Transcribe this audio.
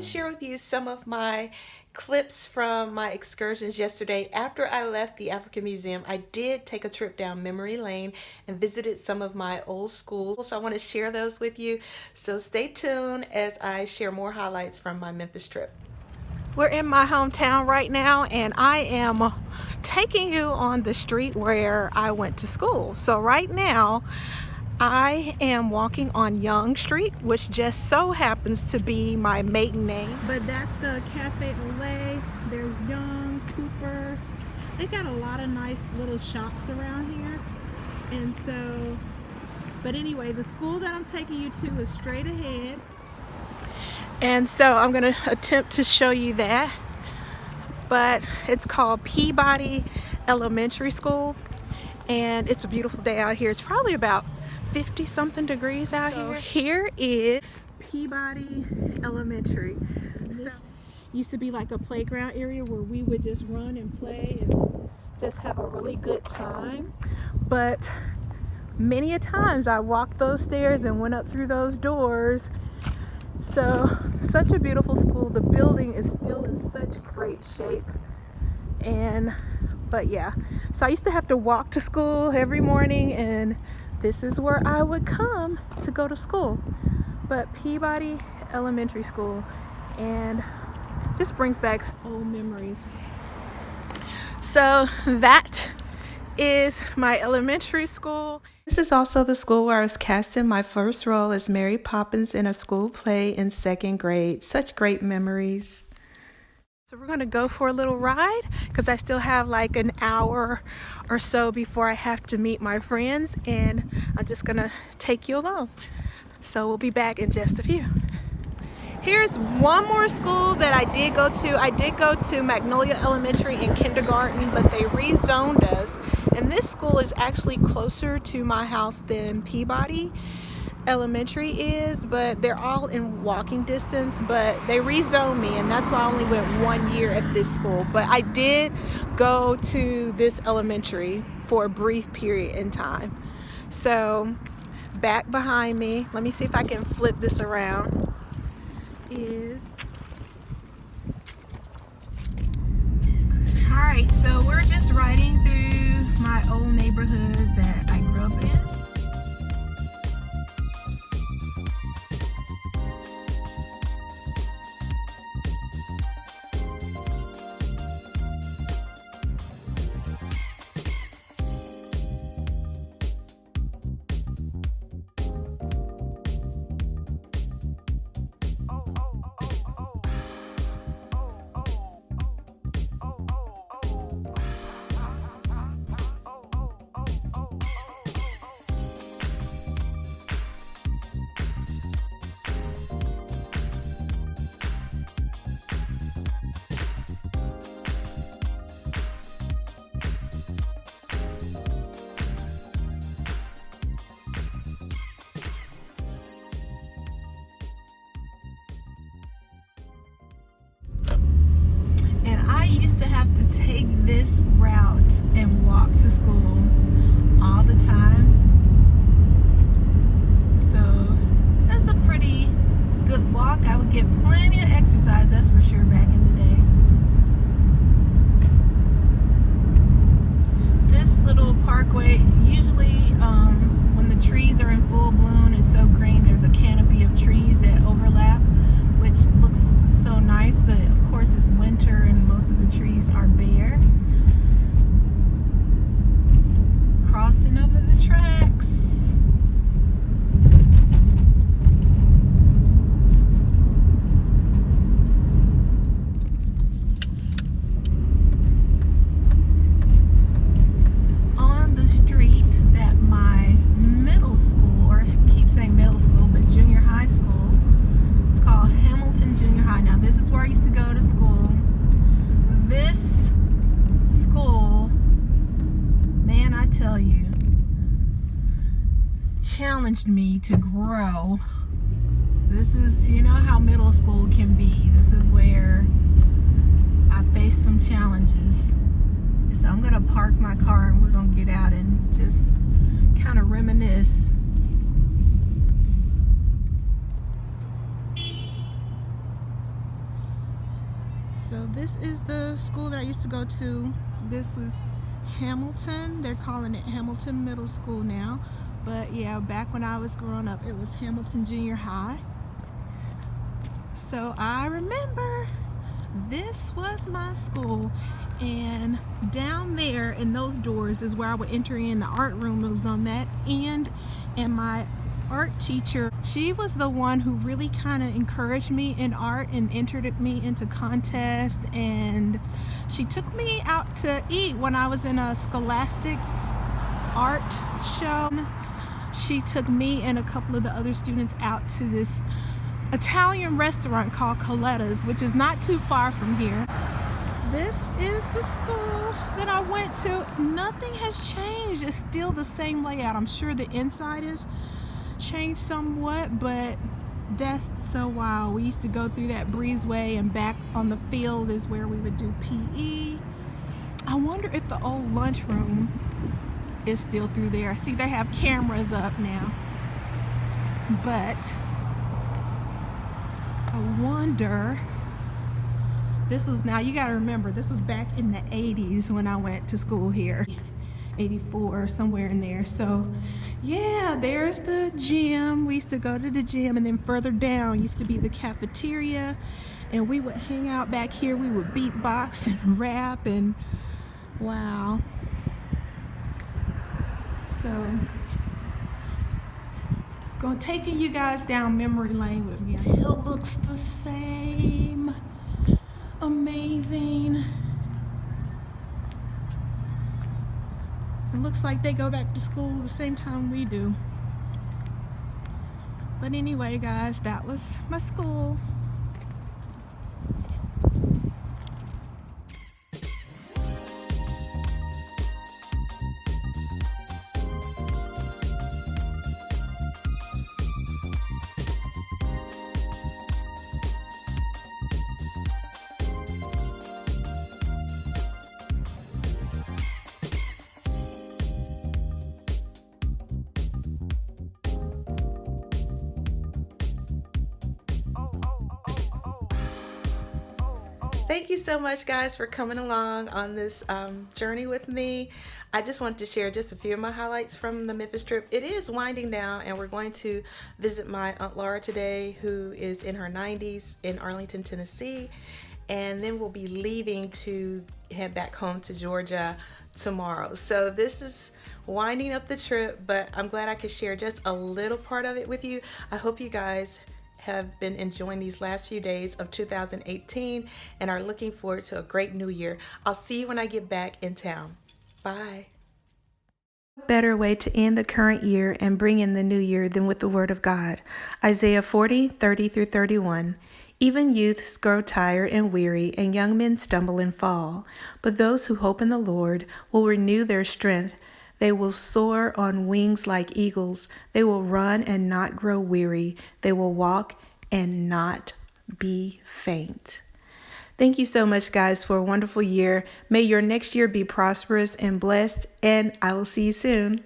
Share with you some of my clips from my excursions yesterday. After I left the African Museum, I did take a trip down memory lane and visited some of my old schools. So I want to share those with you. So stay tuned as I share more highlights from my Memphis trip. We're in my hometown right now, and I am taking you on the street where I went to school. So right now, I am walking on Young Street, which just so happens to be my maiden name. But that's the Cafe Olay. There's Young, Cooper. They got a lot of nice little shops around here. And so, but anyway, the school that I'm taking you to is straight ahead. And so I'm going to attempt to show you that. But it's called Peabody Elementary School. And it's a beautiful day out here. It's probably about 50 something degrees out here. Here is Peabody Elementary. This used to be like a playground area where we would just run and play and just have a really good time. But many a times I walked those stairs and went up through those doors. So such a beautiful school. The building is still in such great shape. But yeah, so I used to have to walk to school every morning, and this is where I would come to go to school. But Peabody Elementary School, and just brings back old memories. So that is my elementary school. This is also the school where I was cast in my first role as Mary Poppins in a school play in second grade. Such great memories. So we're gonna go for a little ride because I still have like an hour or so before I have to meet my friends, and I'm just gonna take you along. So we'll be back in just a few. Here's one more school that I did go to. I did go to Magnolia Elementary in kindergarten, but they rezoned us. And this school is actually closer to my house than Peabody Elementary is, but they're all in walking distance. But they rezoned me, and that's why I only went 1 year at this school. But I did go to this elementary for a brief period in time. So back behind me, let me see if I can flip this around, is alright. So we're just riding through my old neighborhood that I grew up in. I used to have to take this route and walk to school all the time. So that's a pretty good walk. I would get plenty of exercise, that's for sure, back in the day. This little parkway, usually when the trees are in full bloom, it's so green, there's a canopy of trees that overlap, which looks so nice, but of course it's winter and most of the trees are bare. Crossing over the tracks. On the street that my middle school, or I keep saying middle school, but junior high school, it's called Hamilton Junior High. Now this is where I used to go to school. This school, man, I tell you, challenged me to grow. This is, you know how middle school can be. This is where I faced some challenges. So I'm gonna park my car and we're gonna get out and just kind of reminisce. So this is the school that I used to go to. This is Hamilton. They're calling it Hamilton Middle School now. But yeah, back when I was growing up, it was Hamilton Junior High. So I remember this was my school, and down there in those doors is where I would enter in. The art room was on that end, and my art teacher, she was the one who really kind of encouraged me in art and entered me into contests, and she took me out to eat when I was in a Scholastics art show. She took me and a couple of the other students out to this Italian restaurant called Coletta's, which is not too far from here. This is the school that I went to. Nothing has changed. It's still the same layout. I'm sure the inside is changed somewhat, but that's so wild. We used to go through that breezeway, and back on the field is where we would do PE. I wonder if the old lunchroom is still through there. See, they have cameras up now, but I wonder, this was, now you gotta remember, this was back in the 80s when I went to school here. 84, somewhere in there. So yeah, there's the gym. We used to go to the gym, and then further down used to be the cafeteria, and we would hang out back here. We would beatbox and rap, and wow. So taking you guys down memory lane with me. It still looks the same. Amazing. It looks like they go back to school the same time we do. But anyway, guys, that was my school. Thank you so much, guys, for coming along on this journey with me. I just wanted to share just a few of my highlights from the Memphis trip. It is winding down, and we're going to visit my Aunt Laura today, who is in her 90s in Arlington, Tennessee. And then we'll be leaving to head back home to Georgia tomorrow. So this is winding up the trip, but I'm glad I could share just a little part of it with you. I hope you guys have been enjoying these last few days of 2018 and are looking forward to a great new year. I'll see you when I get back in town. Bye. Better way to end the current year and bring in the new year than with the word of God. Isaiah 40:30-31. Even youths grow tired and weary, and young men stumble and fall. But those who hope in the Lord will renew their strength. They will soar on wings like eagles. They will run and not grow weary. They will walk and not be faint. Thank you so much, guys, for a wonderful year. May your next year be prosperous and blessed, and I will see you soon.